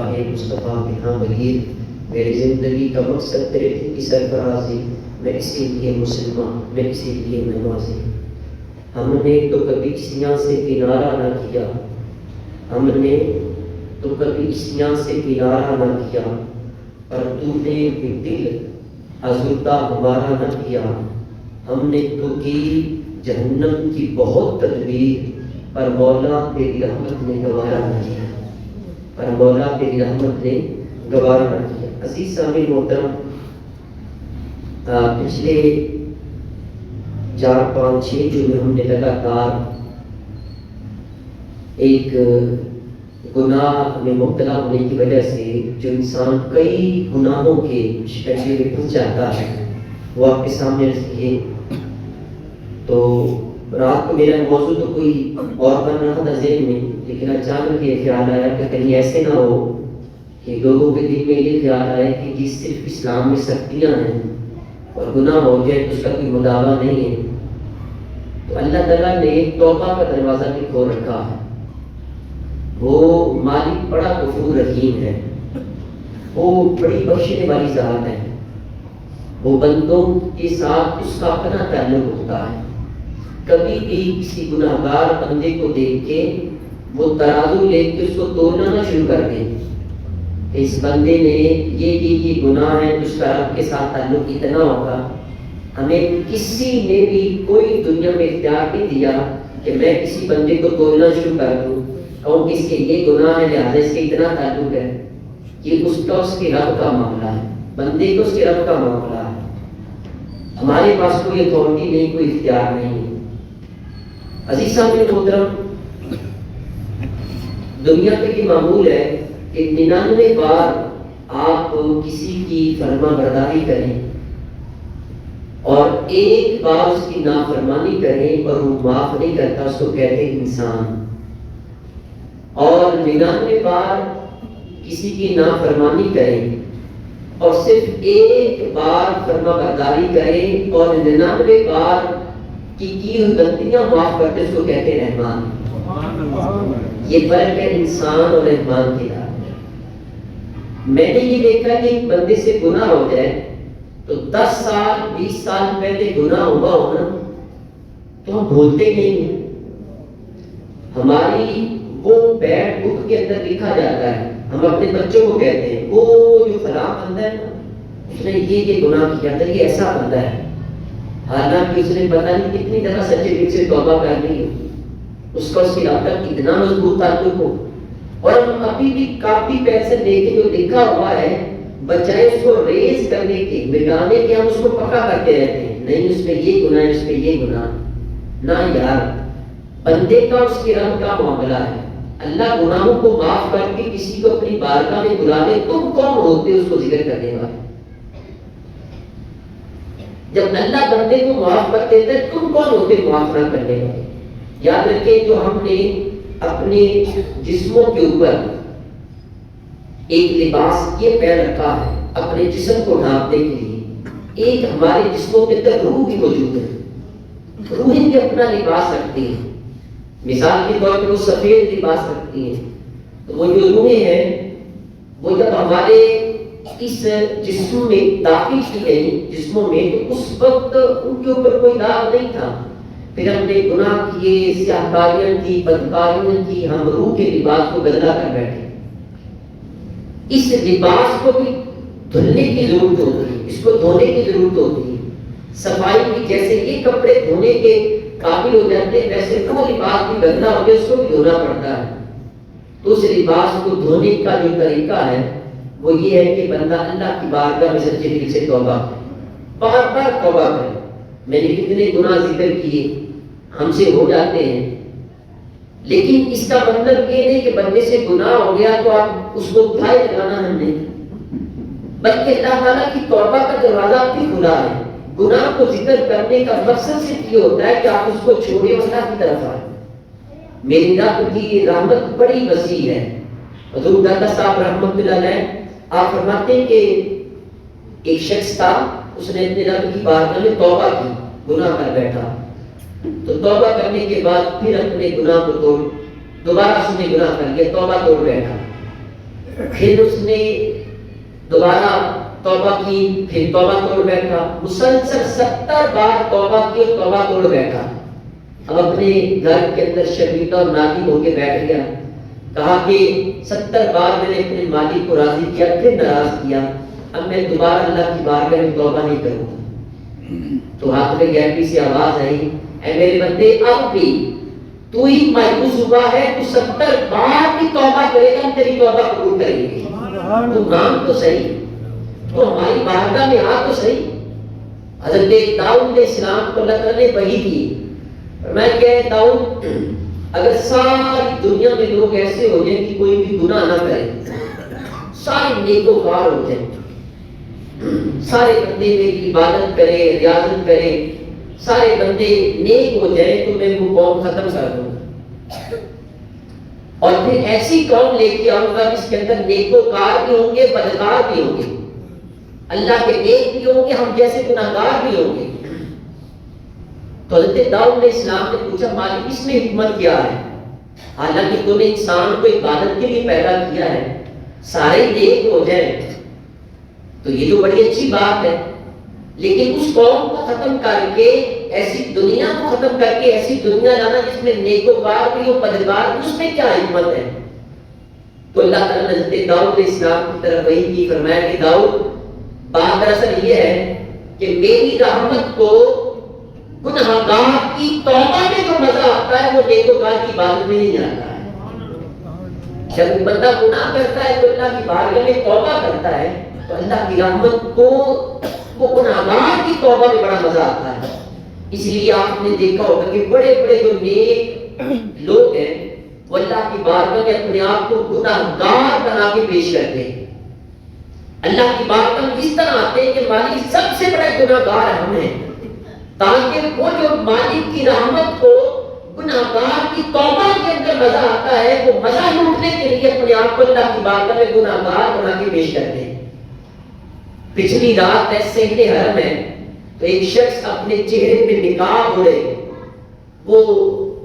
مصطفیٰ کے ہاں بغیر میری زندگی کا مقصد تیرے دل کی سرفرازی، میں اسی لیے مسلمان، میں اسی لیے نمازی۔ ہم نے تو کبھی سیاں سے کنارہ نہ کیا، ہم نے تو کبھی سیاں سے کنارہ نہ کیا، پر تو نے بھی دل ازردہ ہمارا نہ کیا۔ ہم نے تو کی جہنم کی بہت تدبیر، پر مولا تیری رحمت نے گوارا نہ کیا، پر مولا تیری رحمت نے گوارا نہ کیا۔ عزیز سامعین محترم، پچھلے 4-5-6 جو ہم نے لگاتار ایک گناہ میں مبتلا ہونے کی وجہ سے جو انسان کئی گناہوں کے شکنجے میں پھنس جاتا ہے وہ آپ کے سامنے رکھیے۔ تو رات کو میرا موضوع تو کوئی اور بن رہا تھا ذہن میں، لیکن اچانک یہ خیال آیا کہ کہیں ایسے نہ ہو کہ لوگوں کے دل میں یہ خیال آئے کہ جی صرف اسلام میں سختیاں ہیں اور گناہ ہو جائے تو اس کا کوئی مداوع نہیں ہے۔ تو اللہ تعالیٰ نے توبہ کا دروازہ بھی کھول رکھا ہے۔ وہ مالک بڑا غفور رحیم ہے، وہ بڑی بخشنے والی ذات ہے، وہ بندوں کے ساتھ اس کا اپنا تعلق ہوتا ہے۔ کبھی بھی کسی گناہ گار بندے کو دیکھ کے وہ ترازو لے کے اس کو تولنا نہ شروع کر دیں کہ اس بندے نے یہ گناہ ہے تو اس کا رب کے ساتھ تعلق اتنا ہوگا۔ ہمیں کسی نے بھی کوئی دنیا میں اختیار نہیں دیا کہ میں کسی بندے کو تولنا شروع کر دوں اور اس کے یہ گناہ ہے لہٰذا اس کے اتنا تعلق ہے۔ یہ اس کا اس کے رب کا معاملہ ہے، بندے کو اس کے رب کا معاملہ ہے۔ ہمارے پاس کوئی اتھارٹی نہیں، کوئی اختیار نہیں۔ عزیز سامعین محترم، دنیا پہ یہ معمول ہے کہ 99 بار آپ کسی کی فرما برداری کریں اور ایک بار اس کی نافرمانی کریں اور وہ معاف نہیں کرتا، اس کو کہتے ہیں انسان۔ اور 99 بار کسی کی نافرمانی کریں اور صرف ایک بار فرما برداری کریں اور 99 بار کی ہوئی غلطیاں معاف کرتے، اس کو کہتے ہیں رحمان۔ یہ فرق ہے انسان اور رحمان کے درمیان۔ میں نے یہ دیکھا کہ ایک بندے سے گناہ ہو جائے تو 10 سال 20 سال پہلے گناہ ہوا ہونا تو ہم بھولتے نہیں ہیں۔ ہماری وہ بیڈ بک کے اندر لکھا جاتا ہے، ہم اپنے بچوں کو کہتے ہیں وہ جو فلاں بندہ ہے نا اس نے یہ گناہ کیا تھا، یہ ایسا بندہ ہے، حالانکہ اس نے پتہ نہیں کتنی دفعہ سچے دل سے توبہ کر لی ہے، اس کا اس کی رب تک کتنا مضبوط تعلق ہو، اور ہم ابھی بھی کاپی پینسل لے کے جو لکھا ہوا ہے بجائے اس کو ریز کرنے کے مٹانے کے ہم اس کو پکا کرتے رہتے ہیں، نہیں اس میں یہ گناہ ہے، اس میں یہ گناہ نہ۔ یار بندے کا اس کے رب کا معاملہ ہے، اللہ گناہوں کو معاف کر کے کسی کو اپنی بارگاہ میں بلا لے، تم کون ہوتے اس کو ذکر کرنے والے؟ جب اللہ بندے کو معاف کر دیتا ہے تم کون ہوتے معاف نہ کرنے والے؟ یاد رکھیں جو ہم نے اپنے جسموں کے اوپر ایک لباس یہ پہن رکھا ہے اپنے جسم کو ڈھانپنے کے لیے، ایک ہمارے جسموں کے اندر روح بھی موجود ہے، روحیں بھی اپنا لباس رکھتی ہیں۔ مثال کے طور پر وہ سفید لباس رکھتی ہیں، تو وہ جو روحیں ہیں وہ جب ہمارے اس جسم میں داخل کی گئی جسموں میں تو اس وقت ان کے اوپر کوئی داغ نہیں تھا، پھر ہم نے گناہ کیے، سیاہکاریاں کی، بدکاریاں کی، ہم روح کے لباس کو بدلا کر بیٹھے۔ اس لباس کو بھی دھلنے کی ضرورت ہوتی ہے، اس کو دھونے کی ضرورت ہوتی ہے۔ صفائی کی جیسے یہ کپڑے دھونے کے قابل ہو جاتے ہیں ویسے وہ لباس بھی گندا ہو گیا، اس کو بھی دھونا پڑتا ہے۔ تو اس لباس کو دھونے کا جو طریقہ ہے وہ یہ ہے کہ بندہ اللہ کی بارگاہ میں سچے دل سے توبہ کرے، بار بار توبہ کرے۔ میں نے کتنے گناہ ذکر کیے، ہم سے ہو جاتے ہیں، لیکن اس کا مطلب یہ نہیں کہ بندے سے گناہ ہو گیا تو آپ اس کو اٹھائے لگانا ہم نے، بلکہ اللہ تعالیٰ کی توبہ کا دروازہ بھی کھلا ہے۔ گناہ کو ذکر کرنے کا مقصد صرف یہ ہوتا ہے کہ آپ اس کو چھوڑیں اور اللہ کی طرف آئیں۔ میری رب کی رحمت بڑی وسیع ہے۔ حضور داتا صاحب رحمۃ اللہ علیہ آپ فرماتے ہیں کہ ایک شخص تھا، اس نے اپنے رب کی بارگاہ میں توبہ کی، گناہ کر بیٹھا، تو توبہ کرنے کے بعد پھر اپنے گناہ کو توڑ، دوبارہ اس نے گناہ کر لیا، توبہ توڑ بیٹھا، پھر اس نے دوبارہ توبہ کی، پھر توبہ توڑ بیٹھا، مسلسل 70 بار توبہ کی اور توبہ توڑ بیٹھا۔ اب اپنے گھر کے اندر شرمندہ اور نادم ہو کے بیٹھ گیا، کہا کہ 70 بار میں نے اپنے مالک کو راضی کیا، پھر ناراض کیا، اب میں دوبارہ اللہ کی بارگاہ میں توبہ نہیں کروں گا۔ تو ہاتھ میں گہری سی آواز آئی، اے میرے بندے اب بھی تو ہی مایوس ہوا ہے، تو 70 بار بھی توبہ کرے گا، ہم تیری توبہ قبول کریں گے۔ تو مان تو صحیح، تو ہماری بارگاہ میں آ تو صحیح۔ حضرت داؤد علیہ السلام کو اللہ تعالیٰ نے وحی کی، میں کہ داؤد اگر ساری دنیا میں لوگ ایسے ہو جائیں کہ کوئی بھی گناہ نہ کرے، سارے نیکوکار ہو جائیں، سارے بندے میری عبادت کرے، ریاضت کرے، سارے بندے نیک ہو جائیں، تو میں وہ قوم ختم کر دوں گا، اور پھر ایسی قوم لے کے آؤں گا جس کے اندر نیکوکار بھی ہوں گے، بدکار بھی ہوں گے، اللہ کے نیک بھی ہوں گے، ہم جیسے گناہگار بھی ہوں گے۔ تو حضرت داؤد علیہ السلام نے پوچھا مالک اس میں حکمت کیا ہے؟ حالانکہ تو نے انسان کو عبادت کے لیے پیدا کیا ہے، سارے نیک ہو جائیں تو یہ تو بڑی اچھی بات ہے، لیکن اس قوم کو ختم کر کے، ایسی دنیا کو ختم کر کے ایسی دنیا لانا جس میں نیکوکار بھی ہو، پدگار بھی، اس میں کیا حکمت ہے؟ تو اللہ تعالیٰ نے حضرت داؤد علیہ السلام کی طرف وحی کی، فرمایا کہ داؤد بات دراصل یہ ہے کہ میری رحمت کو گناہگار کی توبہ میں جو مزہ آتا ہے وہ نیکوکار کی عبادت میں نہیں آتا ہے۔ جب بندہ گناہ کرتا ہے تو اللہ کی بارگاہ میں توبہ کرتا ہے تو اللہ کی رحمت کو وہ گناہگار کی توبہ میں بڑا مزہ آتا ہے۔ اس لیے آپ نے دیکھا ہوگا کہ بڑے بڑے جو نیک لوگ ہیں وہ اللہ کی بارگاہ میں اپنے آپ کو گناہگار بنا کے پیش کرتے ہیں، اللہ کی بارگاہ میں اس طرح آتے ہیں کہ مالک سب سے بڑے گناہگار ہم ہیں، تاکہ وہ جو مالک کی رحمت کو گناہگار کی توبہ کے اندر مزہ آتا ہے، وہ مزہ لوٹنے کے لیے اپنے آپ کو اللہ کی بارگاہ میں گناہگار بنا کے پیش کرتے ہیں۔ پچھلی رات صحن حرم ہے تو ایک شخص اپنے چہرے پہ نقاب اوڑھے، وہ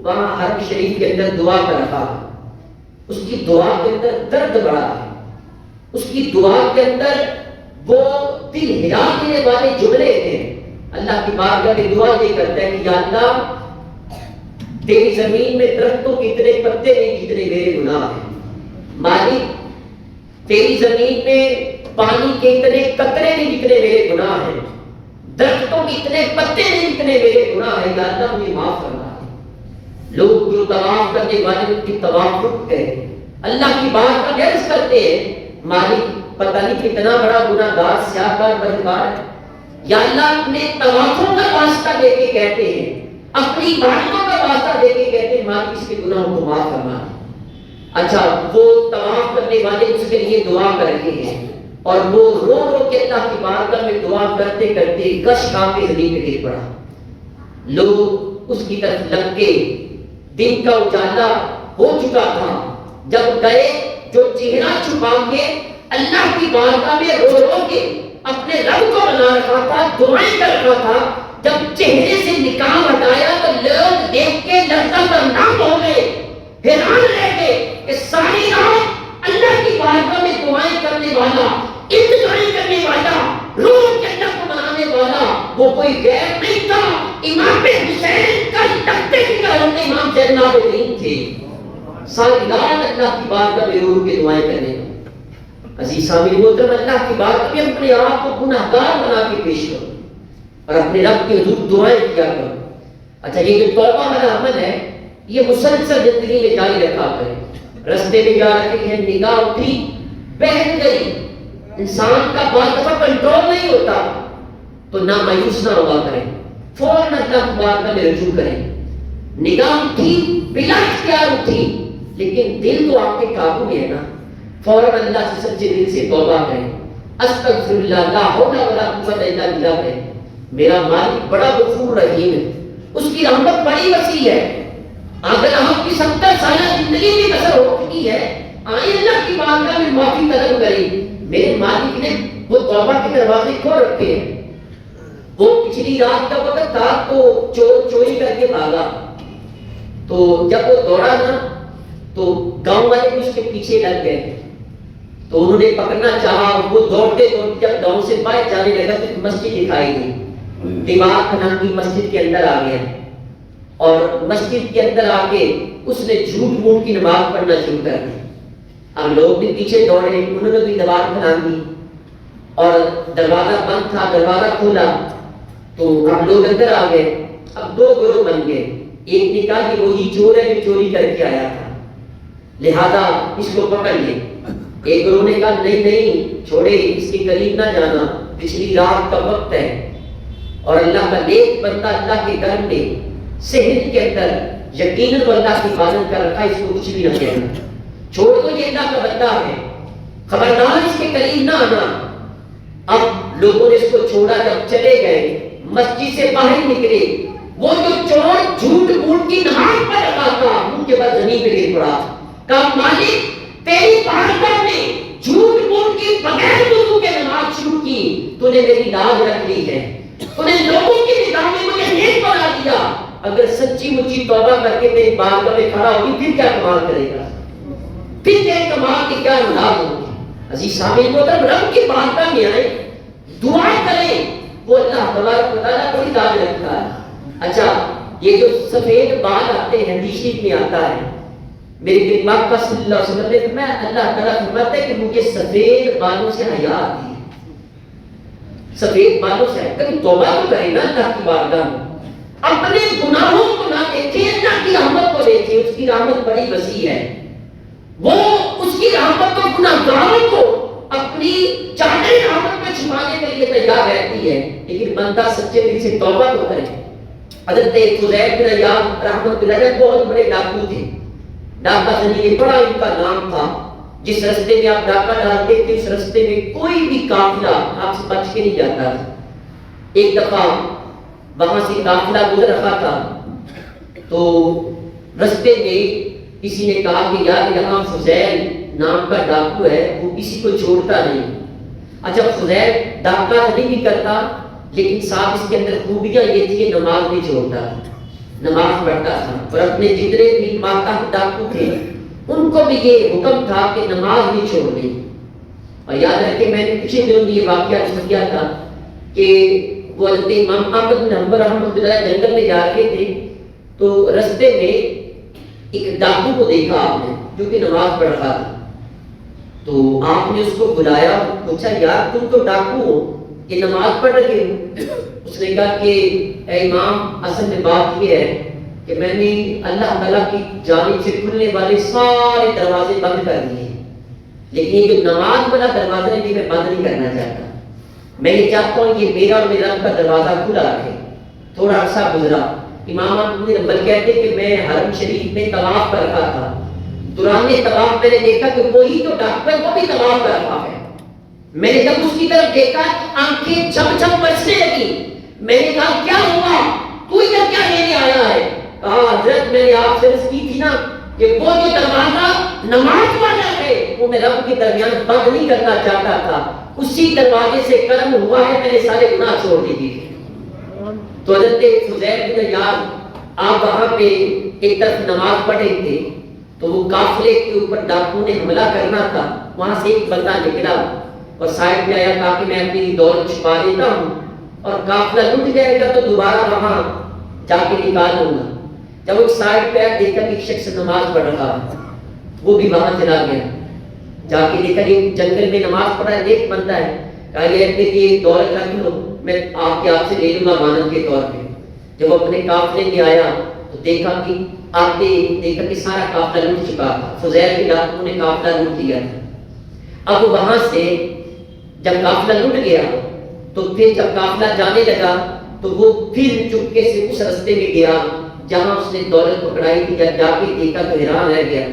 وہاں حرم شریف کے اندر دعا کر رہا، اس کی دعا کے اندر درد بڑا ہے، اس کی دعا کے اندر وہ دل ہلا دینے والے جملے ہیں۔ اللہ کی بارگاہ میں دعا یہ کرتا ہے کہ یا اللہ تیری زمین میں درختوں کے اتنے پتے نہیں جتنے میرے گناہ ہیں، مالک تیری زمین میں پانی کے اتنے قطرے نہیں جتنے میرے گناہ ہیں، درختوں کے اتنے پتے نہیں جتنے میرے گناہ ہیں، یا اللہ مجھے معاف کرنا ہے۔ لوگ جو طواف کرنے والے ان کی طواف رک گئے، اللہ کی بارگاہ میں عرض کرتے ہیں مالک پتہ نہیں کتنا بڑا گناہگار سیاہکار بدکار ہے، یا اللہ اپنے طوافوں کا واسطہ دے کے کہتے ہیں، اپنی عبادتوں کا واسطہ دے کے کہتے ہیں مالک اس کے گناہوں کو معاف کرنا ہے۔ اچھا وہ طواف کرنے والے اس کے لیے دعا کر رہے ہیں اور وہ رو رو کے اللہ کی بارگاہ میں دعا کرتے کرتے گش کھا کے زمین پہ گر پڑا۔ لوگ اس کی طرف لگ کے، دن کا اجالا ہو چکا تھا، جب گئے جو چہرہ چھپا کے اللہ کی بارگاہ میں رو رو کے اپنے رب کو بنا رکھا تھا، دعائیں کر رہا تھا، جب چہرے سے نقاب ہٹایا تو لوگ دیکھ کے لرزہ برنام ہو گئے، حیران رہ گئے کہ ساری رات اللہ کی بارگاہ میں دعائیں کرنے والا، التجائیں کرنے والا، روح کے اللہ کو منانے والا وہ کوئی غیر نہیں تھا، امام حسین کا تختے کی قلم امام زین العابدین تھے۔ ساری رات اللہ کی بارگاہ میں رو کے دعائیں کرنے، عزیز سامعین محترم، اللہ کی بارگاہ میں اپنے آپ کو گناہگار بنا کے پیش کرو اور اپنے رب کے حضور دعائیں کیا کرو۔ اچھا یہ جو توبہ والا عمل ہے یہ مسلسل زندگی میں جاری رکھا کریں۔ رستے میں جا رہے ہیں، نگاہ اٹھی بہہ گئی، انسان کا بعض دفعہ کنٹرول نہیں ہوتا تو نہ مایوس نہ ہوا کریں، فوراً اللہ کی بارگاہ میں رجوع کریں۔ نگاہ اٹھی بلا اختیار اٹھی لیکن دل تو آپ کے قابو میں ہے نا، فوراً اللہ سے سچے دل سے توبہ کریں، استغفر اللہ لا حول ولا قوت الا باللہ ہے۔ میرا مالک بڑا غفور رحیم ہے، اس کی رحمت بڑی وسیع ہے۔ اگر آپ کی 70 سالہ زندگی میں بسر ہو چکی ہے، آئیں اللہ کی بارگاہ میں معافی طلب کریں۔ میرے مالک نے وہ توبہ کے دروازے کھول رکھے ہیں۔ وہ پچھلی رات کا وقت تھا تو چور چوری کر کے بھاگا، تو جب وہ دوڑا نا تو گاؤں والے بھی اس کے پیچھے لگ گئے، تو انہوں نے پکڑنا چاہا، وہ دوڑتے دوڑتے جب گاؤں سے باہر جانے لگا تو مسجد دکھائی دی، دیوار پھلانگی مسجد کے اندر آ گیا، اور مسجد کے اندر آ کے اس نے جھوٹ موٹ کی نماز پڑھنا شروع کر دی۔ اب لوگ بھی پیچھے دوڑے، انہوں نے بھی دیوار پھلانگی اور دروازہ بند تھا، دروازہ کھولا تو اب لوگ اندر آ گئے۔ اب دو گروہ بن گئے، ایک نے کہا کہ وہی چور ہے جو چوری کر کے آیا تھا، لہذا اس کو پکڑ لے۔ ایک گروہ نے کہا نہیں نہیں چھوڑے، اس کے قریب نہ جانا، پچھلی رات کا وقت ہے اور اللہ کا نیک بندہ اللہ کے گھر میں صحت کے اندر یقیناً وہ اللہ کی عبادت کر رکھا ہے، اس کو کچھ بھی نہ کہنا، چھوڑ دو یہ اللہ کا بندہ ہے، خبردار اس کے قریب نہ آنا۔ اب لوگوں نے اس کو چھوڑا، جب چلے گئے مسجد سے باہر نکلے، وہ جو چور جھوٹ موٹ کی نماز پڑھ رہا تھا ان کے بعد زمین پہ گر پڑا، کہا مالک تیری بارگاہ میں جھوٹ موٹ کی بغیر وضو کے نماز شروع کی، تو نے میری لاج رکھ لی ہے، تو نے لوگوں کی نگاہ میں مجھے نیک بنا دیا، اگر سچی مچی توبہ کر کے میری بارگاہ میں کھڑا ہوگی پھر کیا کمال کرے گا، پھر تیرے کمال کی کیا مراد ہوگی۔ عزیز سامعین محترم، رب کی بارگاہ میں آئے، دعا کریں، وہ اللہ تبارک و تعالیٰ بڑی لاج رکھتا ہے۔ اچھا یہ جو سفید بال آتے ہیں حدیث میں آتا ہے، میرے پیارے آقا صلی اللہ علیہ وسلم نے فرمایا، اللہ تعالیٰ فرماتا ہے کہ مجھے سفید بالوں سے حیا آتی ہے، سفید بالوں سے حیا، کبھی توبہ تو کرے نا اللہ کی بارگاہ میں، اپنے گناہوں کو نہ دیکھیں، اللہ کی رحمت کو دیکھیں، اس کی رحمت بڑی وسیع ہے، وہ اس کی رحمت کو گناہگاروں کو اپنی چادر رحمت میں چھپانے کے لیے تیار رہتی ہے، لیکن بندہ سچے دل سے توبہ تو کرے۔ حضرت فضیل بن عیاض رحمۃ اللہ علیہ بہت بڑے ڈاکو تھے، ڈاکہ زنی بڑا ان کا نام تھا، جس رستے میں آپ ڈاکہ ڈالتے تھے اس رستے میں کوئی بھی قافلہ آپ سے بچ کے نہیں جاتا تھا۔ ایک دفعہ وہاں سے قافلہ گزر رہا تھا تو رستے میں کسی نے کہا کہ یار یہاں فضیل نام کا ڈاکو ہے، وہ کسی کو چھوڑتا نہیں۔ اچھا فضیل ڈاکہ نہیں بھی کرتا لیکن صاحب اس کے اندر خوبیاں یہ تھی کہ نماز نہیں چھوڑتا، نماز پڑھتا تھا، اور اپنے جتنے بھی ماتا ڈاکو تھے ان کو بھی یہ حکم تھا کہ نماز نہیں چھوڑنی۔ اور یاد رکھیں میں نے پچھلے دنوں یہ واقعہ عرض کیا تھا کہ وہ حضرت امام احمد بن حنبل رحمۃ اللہ جنگل میں جا رہے تھے تو رستے میں ایک ڈاکو کو دیکھا آپ نے جو کہ نماز پڑھ رہا تھا، تو آپ نے اس کو بلایا، پوچھا یار تم تو ڈاکو ہو، یہ نماز پڑھ رہے ہو؟ اس نے کہا کہ اے امام اصل میں بات یہ ہے کہ میں نے اللہ تعالیٰ کی جانب سے کھلنے والے سارے دروازے بند کر دیے، لیکن یہ جو نماز والا دروازہ ہے یہ میں بند نہیں کرنا چاہتا، میں یہ چاہتا ہوں یہ میرا اور میرے رب کا دروازہ کھلا رکھے۔ تھوڑا عرصہ گزرا، امام احمد بن حنبل کہتے کہ میں حرم شریف میں طواف کر رہا تھا، دوران طواف میں نے دیکھا کہ وہی جو ڈاکو ہے وہ بھی طواف کر رہا ہے، میں نے جب اس کی طرف دیکھا آنکھیں چھم چھم برسنے لگی، میں نے کہا کیا ہوا، تو ادھر کیا لینے آیا ہے؟ کہا حضرت میں نے آپ سے عرض کی تھی نا کہ وہ جو دروازہ نماز والا ہے وہ میں رب کے درمیان بند نہیں کرنا چاہتا تھا، اسی دروازے سے کرم ہوا ہے میں نے سارے گناہ چھوڑ دیے۔ تو حضرت فضیل بن عیاض آپ وہاں پہ ایک طرف نماز پڑھے تھے تو وہ قافلے کے اوپر ڈاکو نے حملہ کرنا تھا، وہاں سے ایک بندہ نکلا اور سائڈ میں آیا کہا کہ میں اپنی دولت چھپا دیتا ہوں اور قافلہ لٹ جائے گا تو دوبارہ وہاں جا کے نکال لوں گا۔ جب وہ سائڈ پہ آیا دیکھا کہ ایک شخص نماز پڑھ رہا ہے، وہ بھی وہاں چلا گیا، جا کے دیکھا کہ جنگل میں نماز پڑھا ہے، نیک بندہ ہے، کہا یہ دولت رکھ لو میں آپ کے ہاتھ سے لے لوں گا ضمانت کے طور پہ۔ جب اپنے قافلے میں آیا تو دیکھا کہ آتے دیکھا کہ سارا قافلہ لٹ چکا تھا، فضیل کے ڈاکو نے قافلہ لوٹ لیا تھا۔ اب وہاں سے جب قافلہ لٹ گیا تو پھر جب قافلہ جانے لگا تو وہ پھر چپکے سے اس رستے میں گیا جہاں اس نے دولت پکڑائی تھی، جب جا کے دیکھا تو حیران رہ گیا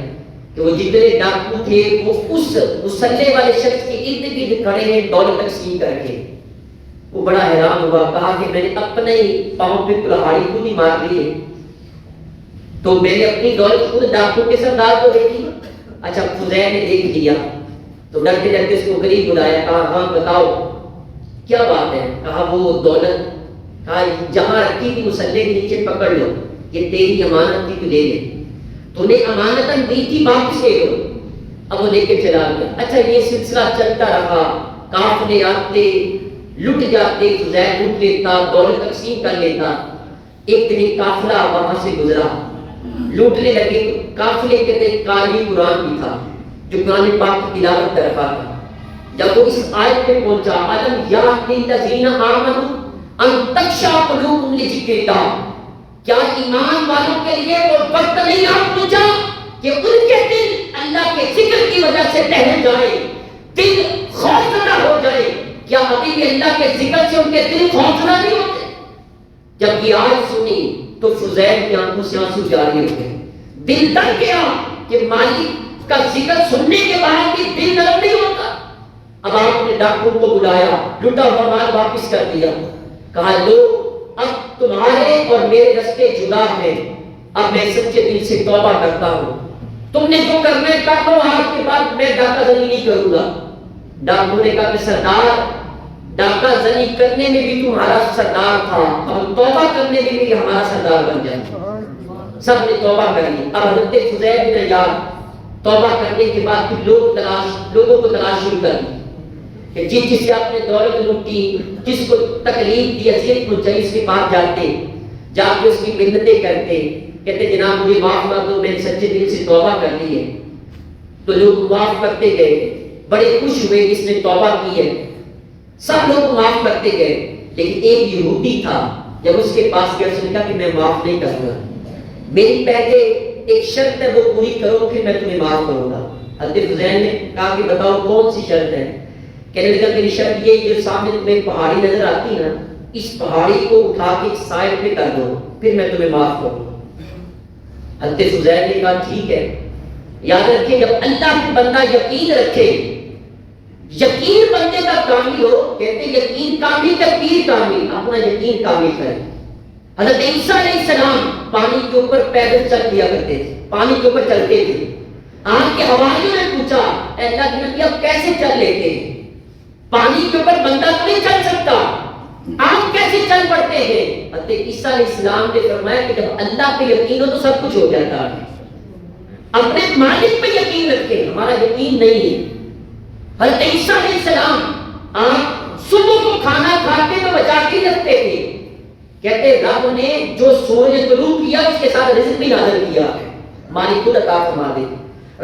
کہ وہ جتنے ڈاکو تھے وہ اس مسلح والے شخص کے ارد گرد کھڑے ہیں دولت تقسیم کر کے۔ وہ بڑا حیران ہوا، کہا کہ میں نے اپنے ہی پاؤں پہ کلہاڑی خود ہی مار لی ہے، تو میں نے اپنی دولت خود ڈاکو کے سردار کو دے دی۔ اچھا فضیل نے دیکھ لیا تو ڈرتے ڈرتے اس کو قریب بلایا، کہا ہاں بتاؤ کیا بات ہے؟ کہا وہ دولت، کہا جہاں رکھی تھی مسلح کے نیچے پکڑ لو، یہ تیری امانت تھی تو لے لے، تو نے امانتاً دی تھی واپس لے لو۔ اب وہ لے کے چلا گیا. اچھا یہ سلسلہ چلتا رہا, قافلے آتے, لٹ جاتے, فضیل لوٹ لیتا, دولت تقسیم کر لیتا. ایک دن ایک قافلہ وہاں سے گزرا, لوٹنے لگے. قافلے کے اندر قاری قرآن بھی تھا جو قرآن پاک کی تلاوت کر رہا تھا. جب وہ اس آیت پہ پہنچا, الم یأنِ للذین آمنوا ان تخشع قلوبہم لذکر اللہ, کیا ایمان والوں کے لیے وہ وقت نہیں آ پہنچا کہ ان کے دل اللہ کے ذکر کی وجہ سے ٹہل جائے, دل خوفزدہ ہو جائے؟ کیا ابھی بھی اللہ کے ذکر سے ان کے دل خوفزدہ نہیں ہوتے؟ جب یہ آیت سنی تو فضیل کی آنکھوں سے آنسو جاری ہو گئے. دل ڈر گیا کہ مالک کا ذکر سننے کے بعد بھی دل نرم نہیں ہوتا. اب آپ نے ڈاکٹر کو بلایا, لٹا ہوا مال واپس کر دیا, کہا لو اب تمہارے اور میرے رستے جدا ہیں, اب میں سچے دل سے توبہ کرتا ہوں, تم نے جو کرنا ہے کر لو, آج کے بعد میں ڈاکہ زنی نہیں کروں گا. ڈاکٹر نے کہا کہ سردار, ڈاکہ زنی کرنے میں بھی تمہارا سردار تھا, اور توبہ کرنے میں بھی ہمارا سردار بن جائے. سب نے توبہ کر لی. اب حضرت فضیل بن عیاض توبہ کرنے کے بعد پھر لوگوں کو تلاش شروع کر دی کہ جس سے آپ نے دولت لوٹی, جس کو تکلیف دی, اذیت پہنچائی, اس کے پاس جا کے اس کی منتیں کرتے, کہتے جناب مجھے معاف کر دو, میں نے سچے دل سے توبہ کر لی ہے. تو لوگ معاف کرتے گئے, بڑے خوش ہوئے جس نے توبہ کی ہے, سب لوگ معاف کرتے گئے. لیکن ایک یہودی تھا, جب اس کے پاس گیا اس نے کہا کہ میں معاف نہیں کروں گا, میری پہلے ایک شرط ہے وہ پوری کرو پھر میں تمہیں معاف کروں گا. حضرت فضیل نے کہا کہ بتاؤ کون سی شرط ہے؟ کہنے لگا میری شرط یہ جو سامنے تمہیں پہاڑی نظر آتی ہے نا, اس پہاڑی کو اٹھا کے سائڈ پہ کر دو پھر میں تمہیں معاف کروں گا. حضرت فضیل نے کہا ٹھیک ہے. یاد رکھیں جب اللہ پہ بندہ یقین رکھے, یقین بندے کا کامل ہو, کہتے یقین کامل کا پیر کامل, اپنا یقین کامل کرے. حضرت عیسیٰ علیہ السلام پانی کے اوپر پیدل چل دیا کرتے تھے, پانی کے اوپر چلتے تھے. آپ کے حواریوں نے پوچھا اے اللہ کے نبی آپ کیسے چل لیتے ہیں؟ پانی کے اوپر بندہ تو نہیں چل سکتا, آپ کیسے چل پڑتے ہیں؟ حضرت عیسیٰ علیہ السلام نے فرمایا کہ جب اللہ پہ یقین ہو تو سب کچھ ہو جاتا ہے. اپنے مالک پہ یقین رکھیں, ہمارا یقین نہیں ہے. حضرت عیسیٰ علیہ السلام آپ صبح کو کھانا کھاتے تو بچا کے رکھتے تھے, کہتے رب نے جو سورج طلوع کیا اس کے ساتھ رزق بھی نازل کیا, مالک خود عطا فرما دے.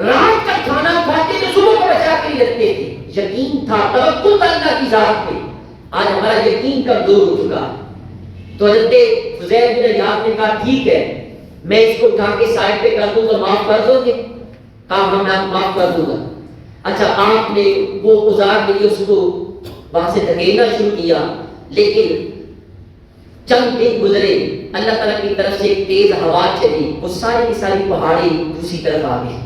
رات کا کھانا کھاتے تو صبح کو بچا کے رکھتے تھے, یقین تھا, توکل تھا اللہ کی ذات پہ. آج ہمارا یقین کمزور ہو چکا. تو حضرت فضیل بن عیاض نے کہا ٹھیک ہے میں اس کو اٹھا کے سائڈ پہ کر دوں تو معاف کر دو گے؟ کہا میں آپ معاف کر دوں گا. اچھا آپ نے وہ اوزار لیے اس کو وہاں سے دھکیلنا شروع کیا, لیکن چند دن گزرے, اللہ تعالیٰ کی طرف سے ایک تیز ہوا چلی, وہ ساری کی ساری پہاڑی دوسری طرف آ گئی.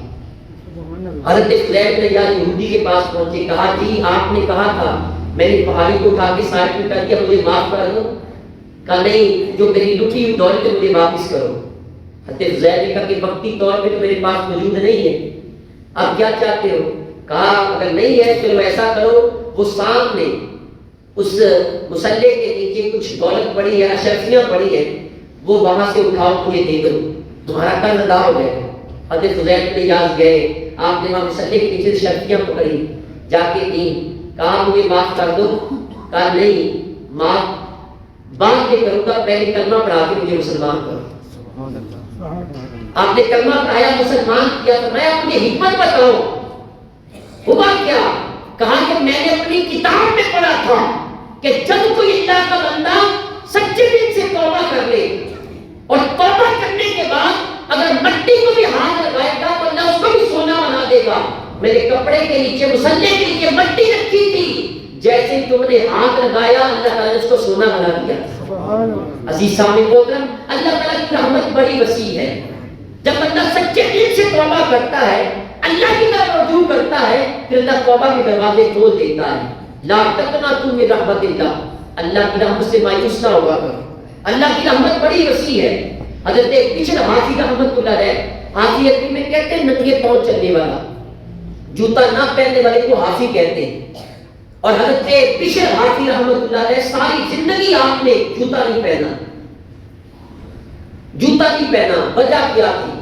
حضرت فضیل بن عیاض یہودی کے پاس پہنچے, کہا جی آپ نے کہا تھا میں نے پہاڑی کو اٹھا کے سائڈ میں کر دیا, مجھے معاف کر دو. کہا نہیں, جو میری لوٹی ہوئی دولت ہے مجھے واپس کرو. حضرت فضیل نے کہا کہ وقتی طور پہ تو میرے پاس موجود نہیں ہے, آپ کیا چاہتے ہو؟ کہا اگر نہیں ہے چلو ایسا کرو, وہ سامنے اس مسلح کے نیچے کچھ دولت پڑی ہے, اشرفیاں پڑی ہے, وہ وہاں سے اٹھاؤ مجھے دے دو, تمہارا قرض ادا ہو جائے گا. حضرت فضیل بن عیاض گئے, آپ نے وہاں مسلح کے نیچے اشرفیاں پکڑی, جا کے دی, کہا مجھے معاف کر دو. کہا نہیں معاف بعد میں کروں گا, پہلے کلمہ پڑھا کے مجھے مسلمان کرو. آپ نے کلمہ پڑھایا, مسلمان کیا, تو میں اپنی حکمت بتاؤ ہوا کیا؟ کہا کہ میں نے اپنی کتاب میں پڑھا تھا کہ جب کوئی اللہ کا بندہ سچے دل سے توبہ کر لے اور توبہ کرنے کے بعد اگر مٹی کو بھی ہاتھ لگائے گا تو اللہ اس کو بھی سونا بنا دے گا. میرے کپڑے کے نیچے مسلح کے نیچے مٹی رکھی تھی, جیسے تم نے ہاتھ لگایا اللہ تعالیٰ نے اس کو سونا بنا دیا. عزیز سامعین محترم, اللہ تعالیٰ کی رحمت بڑی وسیع ہے. جب بندہ سچے دل سے توبہ کرتا ہے, اللہ کی طرف رجوع کرتا ہے, پھر اللہ توبہ کے دروازے کھول دیتا ہے. لا تقنطوا من رحمت اللہ, اللہ کی رحمت سے مایوس نہ ہوا کرو, اللہ کی رحمت بڑی وسیع ہے. حضرت بشر حافظ رحمۃ اللہ علیہ, حافظ عربی میں کہتے ہیں ننگے پاؤں چلنے والا, جوتا نہ پہننے والے کو حافظ کہتے ہیں. اور حضرت بشر حافظ رحمۃ اللہ علیہ ساری زندگی آپ نے جوتا نہیں پہنا, جوتا نہیں پہنا. وجہ کیا تھی؟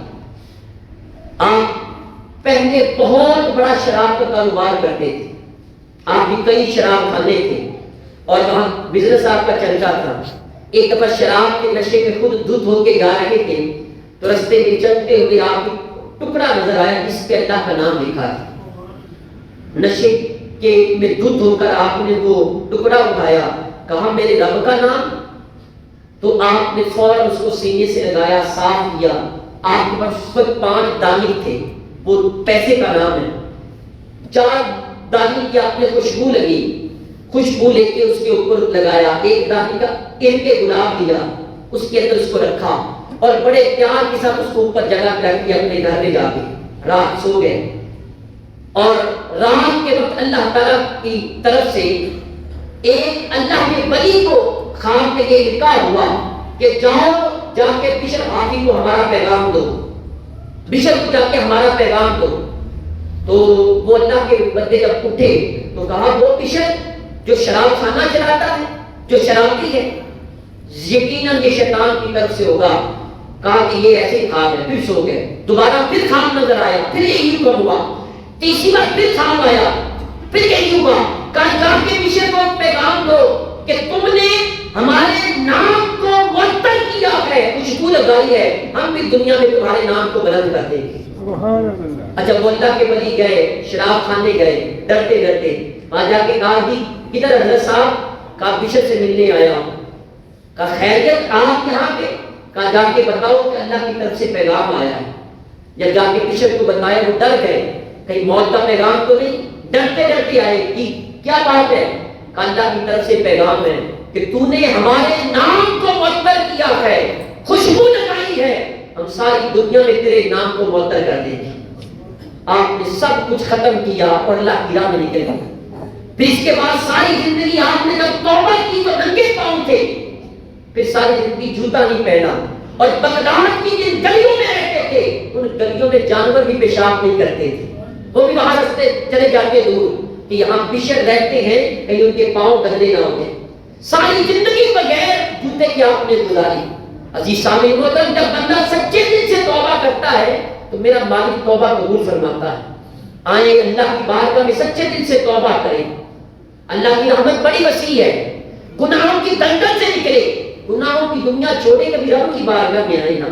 آپ پہلے بہت بڑا شراب کا کاروبار کرتے تھے، آپ بھی کئی شراب خانے تھے اور وہاں بزنس آپ کا چلتا تھا۔ ایک دفعہ شراب کے نشے میں خود دھت ہو کے جا رہے تھے تو رستے میں چلتے ہوئے آپ کو ٹکڑا نظر آیا جس پہ اللہ کا نام لکھا تھا۔ نشے کے میں دھت ہو کر آپ نے وہ ٹکڑا اٹھایا، کہا میرے رب کا نام، تو آپ نے فوراً اس کو سینے سے لگایا، صاف کیا۔ آپ کے پاس 5 دانی تھے، وہ پیسے کا نام ہے، 4 دانی کی آپ نے خوشبو لگی، خوشبو لے کے اس کے اوپر لگایا، 1 دانی کا کے گلاب دیا، اس کے اندر اس کو رکھا اور بڑے پیار کے ساتھ اس کو اوپر جگہ پہ رکھ کے اپنے گھر میں جا کے رات سو گئے۔ اور رات کے وقت اللہ تعالیٰ کی طرف سے ایک اللہ کے ولی کو خواب میں یہ لکھا ہوا کہ جاؤ جا کے بشر ہاتھی کو ہمارا پیغام دو، بشر کو جا کے ہمارا پیغام دو۔ تو وہ اللہ کے بندے جب اٹھے تو کہا وہ بشر جو شراب خانہ چلاتا ہے، جو شرابی ہے، یقیناً یہ شیطان کی طرف سے ہوگا۔ کہا کہ یہ ایسے خواب ہے، پھر سو گئے۔ دوبارہ پھر خواب نظر آیا، پھر یہی حکم ہوا، تیسری بار پھر خواب آیا، پھر یہی ہوا۔ کہا جا کے بشر کو پیغام دو کہ تم نے ہمارے نام کو معطل کیا ہے، خوشبو لگائی ہے، ہم بھی دنیا میں تمہارے نام کو بلند کر دیں گے۔ اچھا وہ اللہ کے ولی گئے، شراب خانے گئے، ڈرتے ڈرتے وہاں جا کے کہا جی کدھر حضرت صاحب؟ کہا بشر سے ملنے آیا ہوں۔ کہا خیریت آپ یہاں پہ؟ کہا جا کے بتاؤ کہ اللہ کی طرف سے پیغام آیا ہے۔ جب جا کے بشر کو بتایا وہ ڈر گئے، کہیں موت کا پیغام تو نہیں؟ ڈرتے ڈرتے آئے کہ کیا بات ہے؟ کہا اللہ کی طرف سے پیغام ہے کہ تو نے ہمارے نام کو معطل کیا ہے، خوشبو لگائی ہے، ہم ساری دنیا میں تیرے نام کو معطل کر دیں گے۔ آپ نے سب کچھ ختم کیا اور اللہ کی راہ میں نکل گئے۔ پھر اس کے بعد ساری زندگی آپ نے جب توبہ کی تو ننگے پاؤں تھے، پھر ساری زندگی جوتا نہیں پہنا، اور بغداد کی جن گلیوں میں رہتے تھے ان گلیوں میں جانور بھی پیشاب نہیں کرتے تھے، وہ بھی وہاں راستے چلے جاتے دور کہ یہاں بشر رہتے ہیں کہیں ان کے پاؤں گندے نہ ہو جائیں۔ ساری زندگی بغیر جوتے کی آپ نے گزاری۔ عزیز سامعین محترم، جب بندہ سچے دل سے توبہ کرتا ہے تو میرا مالک توبہ قبول فرماتا ہے۔ آئیں اللہ کی بارگاہ میں سچے دل سے توبہ کریں، اللہ کی رحمت بڑی وسیع ہے۔ گناہوں کی دلدل سے نکلے، گناہوں کی دنیا چھوڑے، کبھی رب کی بارگاہ میں آئے نا۔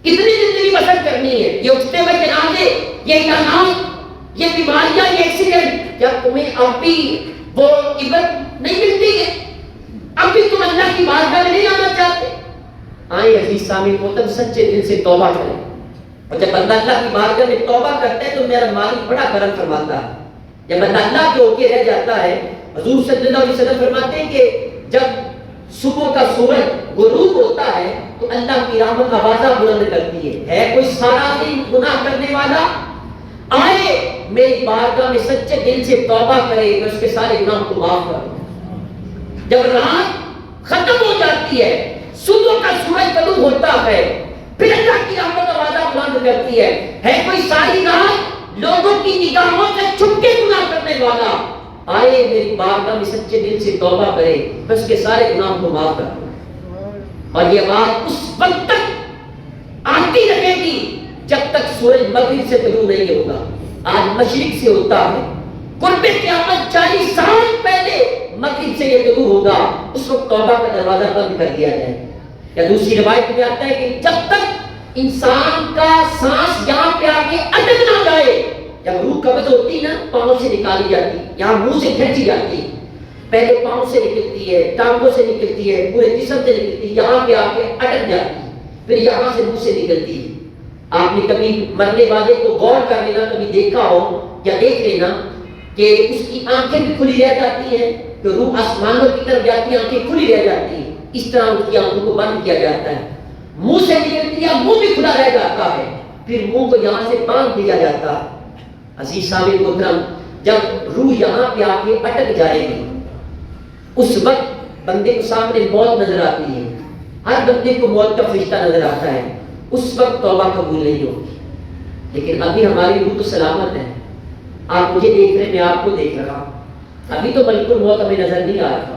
کتنی زندگی بسر کرنی ہے، یہ اٹھتے ہوئے جنازے، یہ اعلانات، یہ بیماریاں، یہ ایکسیڈنٹ، جب تمہیں اب بھی وہ عبرت نہیں ملتی ہے، اب بھی تم اللہ کی بارگاہ میں نہیں آنا چاہتے، آئیں عزیز سامعین محترم سچے دل سے توبہ کریں۔ اور جب بندہ اللہ کی بارگاہ میں توبہ کرتا ہے تو میرا مالک بڑا کرم فرماتا ہے۔ جب بندہ اللہ کے ہو کے رہ جاتا ہے، حضور صلی اللہ علیہ وسلم فرماتے ہیں کہ جب صبح کا سورج غروب ہوتا ہے تو اللہ کی رحمت آوازہ بلند کرتی ہے کوئی سارا دن گناہ کرنے والا آئے میری بارگاہ میں سچے دل سے توبہ کرے، میں اس کے سارے گناہ کو معاف کروں۔ جب رات ختم ہو جاتی ہے، صبح کا سورج طلوع ہوتا ہے، پھر اللہ کی رحمت آوازہ بلند کرتی ہے کوئی ساری رات لوگوں کی نگاہوں سے چھپ کے گناہ کرنے والا آئے میری بارگاہ میں سچے دل سے توبہ کرے، میں اس کے سارے گناہوں کو معاف کر دوں۔ اور یہ بات اس وقت تک آتی رہے گی جب تک سورج مغرب سے طلوع نہیں ہوگا۔ آج مشرق سے ہوتا ہے، قرب قیامت 40 سال پہلے مغرب سے یہ طلوع ہوگا، اس وقت توبہ کا دروازہ بند کر دیا جائے۔ یا دوسری روایت میں آتا ہے کہ جب تک انسان کا سانس یہاں پہ آ کے اٹک نہ جائے، جب روح قبض ہوتی نا پاؤں سے نکالی جاتی، یہاں منہ سے کھینچی جاتی، پہلے پاؤں سے نکلتی ہے، ٹانگوں سے نکلتی ہے، پورے جسم سے نکلتی ہے، یہاں پہ آ کے اٹک جاتی، پھر یہاں سے منہ سے نکلتی ہے۔ آپ نے کبھی مرنے والے کو غور کر لینا، کبھی دیکھا ہو یا دیکھ لینا کہ اس کی آنکھیں بھی کھلی رہ جاتی ہیں، کہ روح آسمانوں کی طرف جاتی ہے، آنکھیں کھلی رہ جاتی ہیں، اس طرح اس کی آنکھوں کو بند کیا جاتا ہے۔ منہ سے نکلتی ہے، منہ بھی کھلا رہ جاتا ہے، پھر منہ کو یہاں سے باندھ دیا جاتا ہے۔ عزیز سامعین محترم، جب روح یہاں پہ آ کے اٹک جائے گی، اس وقت بندے کو سامنے موت نظر آتی ہے، ہر بندے کو موت کا فرشتہ نظر آتا ہے، اس وقت توبہ قبول نہیں ہوگی۔ لیکن ابھی ہماری روح تو سلامت ہے، آپ مجھے دیکھ رہے ہیں، میں آپ کو دیکھ رہا ہوں، ابھی تو بالکل موت ہمیں نظر نہیں آ رہا،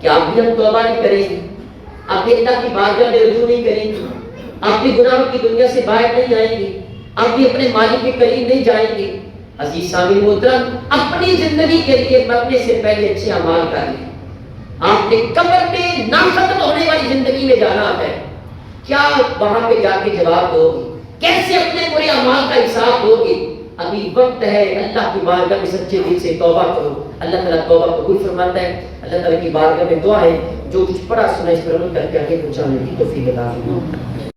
کیا اب بھی ہم توبہ نہیں کریں گے؟ اب بھی اللہ کی بارگاہ میں رجوع نہیں کریں گے؟ اب بھی گناہوں کی دنیا سے باہر نہیں آئیں گے؟ آپ بھی اپنے مالک کے قریب نہیں جائیں گے۔ عزیز سامعین محترم، اپنی زندگی کے لیے مرنے سے پہلے اچھے اعمال کر لیں۔ آپ نے قبر میں نہ ختم ہونے والی زندگی میں جانا ہے، کیا وہاں پہ جا کے جواب دو گے؟ کیسے اپنے برے اعمال کا حساب دو گے؟ ابھی وقت ہے، اللہ کی بارگاہ میں سچے دل سے توبہ کرو، اللہ تعالیٰ توبہ قبول فرماتا ہے۔ اللہ تعالیٰ کی بارگاہ میں دعا ہے جو کچھ پڑھا سنا اس پر عمل کر کے آگے پہنچانے کی توفیق عطا فرمائے۔